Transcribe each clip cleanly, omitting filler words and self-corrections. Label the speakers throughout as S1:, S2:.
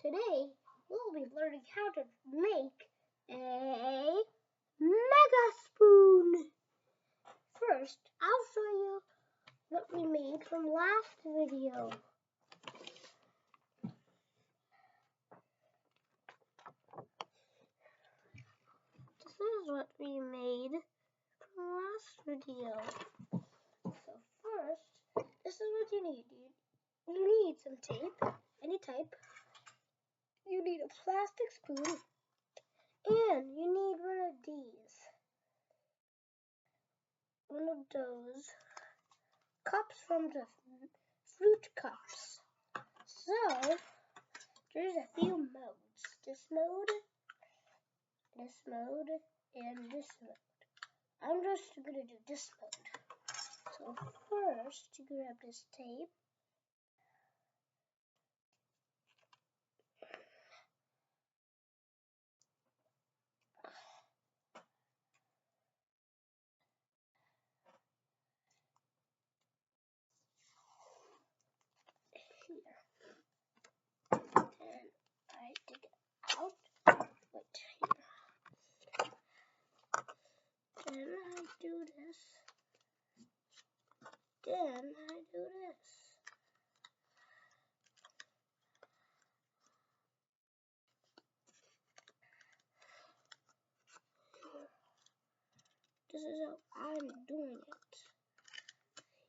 S1: Today, we'll be learning how to make a mega spoon. First, I'll show you what we made from last video. This is what we made from last video. So first, this is what you need. You need some tape, any type. You need a plastic spoon, and you need one of those cups from the fruit cups. So there's a few modes. This mode, and this mode. I'm just gonna do this mode. So first, you grab this tape. Here. And I take it out. Wait, here. Then I do this. Then I do this. This is how I'm doing it.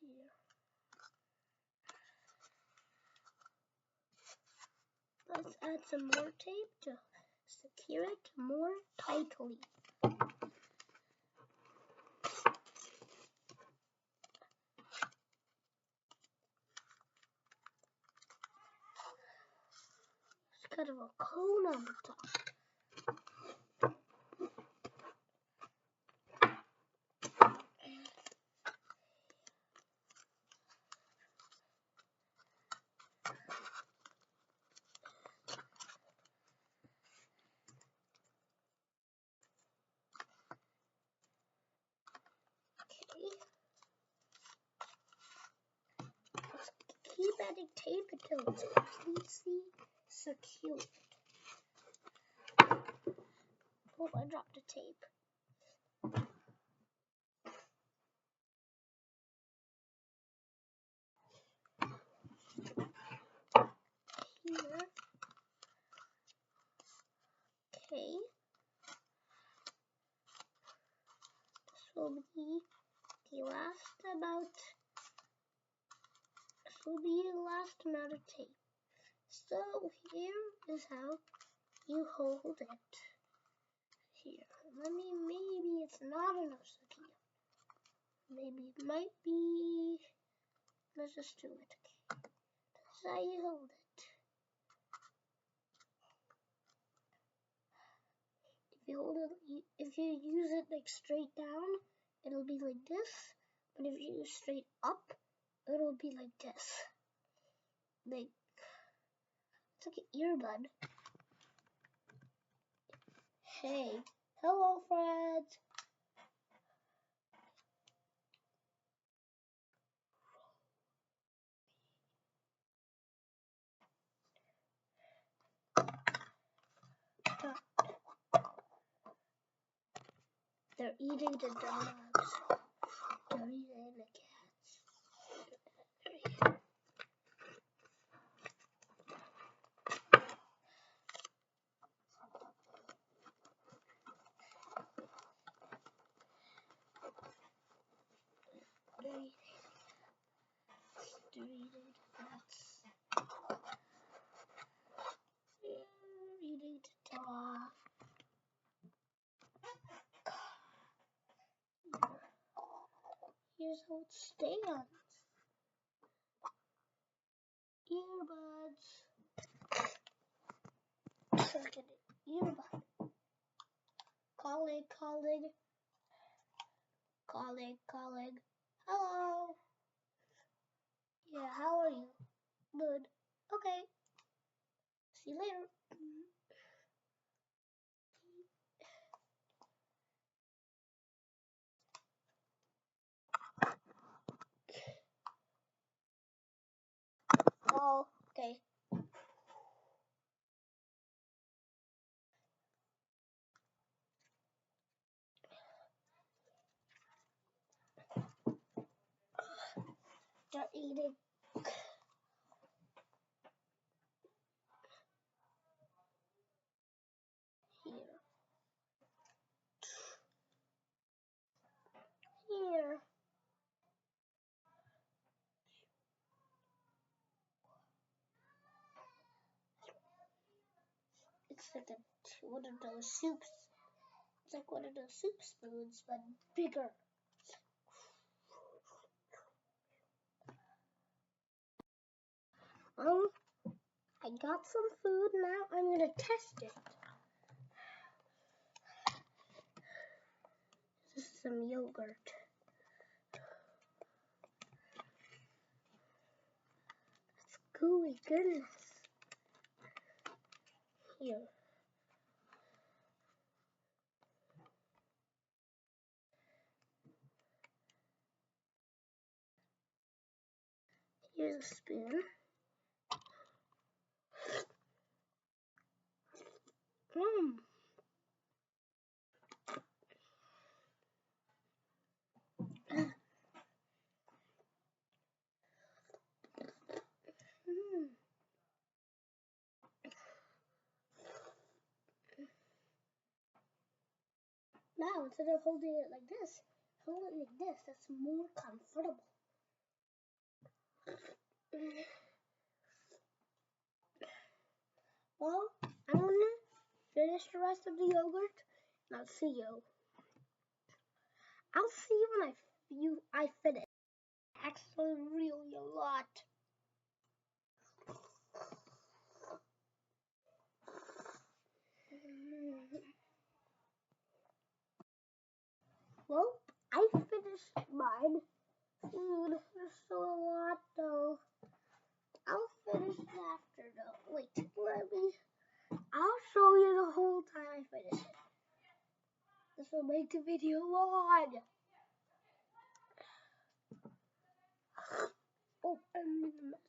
S1: Here. Let's add some more tape to secure it more tightly. It's kind of a cone on the top. Keep adding tape until it's completely secured. Oh, I dropped the tape. Here. Okay. This will be the last amount of tape. So here is how you hold it. Here. Maybe it's not enough secure. Maybe it might be. Let's just do it. Okay. That's how you hold it. If you use it like straight down, it'll be like this. But if you use straight up, it'll be like this. Like, it's like an earbud. Hey, hello friends. They're eating the dogs. They're eating the cats. They're eating the cats. They're eating the dog. Here's how it stands. Earbuds. Second earbud. Calling. Hello. Yeah, how are you? Good. Okay. See you later. Oh, okay. eating. Here. It's like one of those soups. It's like one of those soup spoons, but bigger. I got some food now. I'm gonna test it. This is some yogurt. That's gooey goodness. Here. Here's a spoon. Now, instead of holding it like this, hold it like this. That's more comfortable. Well, I'm gonna finish the rest of the yogurt, and I'll see you. I'll see you when I finish. Actually, really a lot. Well, I finished mine. Food. There's still a lot though. I'll finish it after though. Wait, I'll show you the whole time I finish it. This will make the video long. Oh, I'm in a mess.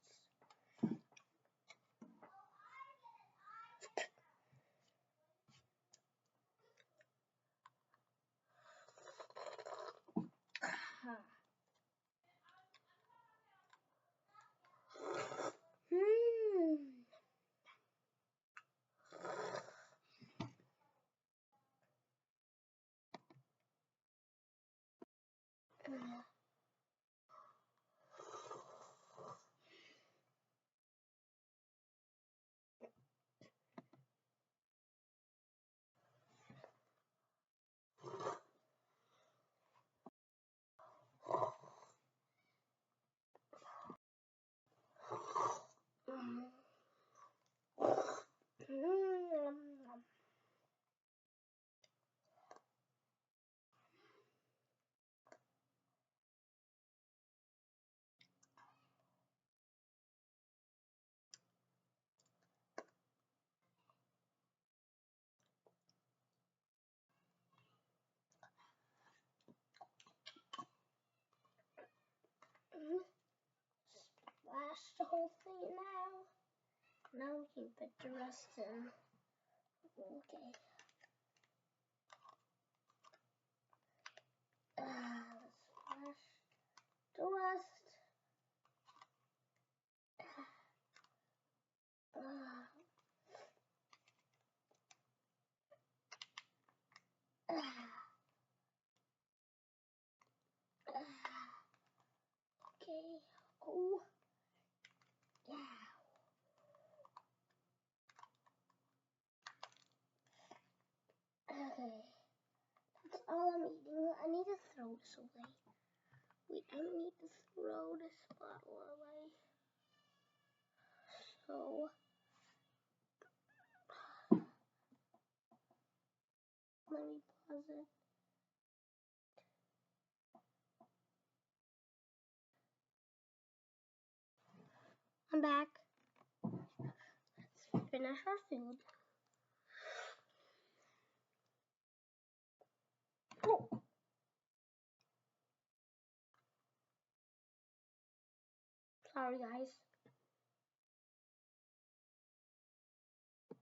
S1: Splash the whole thing now. Now we can put the rest in. Okay. Let's splash the rest. Okay. Oh. Yeah. Okay. That's all I'm eating. I need to throw this away. Wait, I need to throw this bottle away. So, let me pause it. I'm back. Let's finish our food. Oh. Sorry, guys.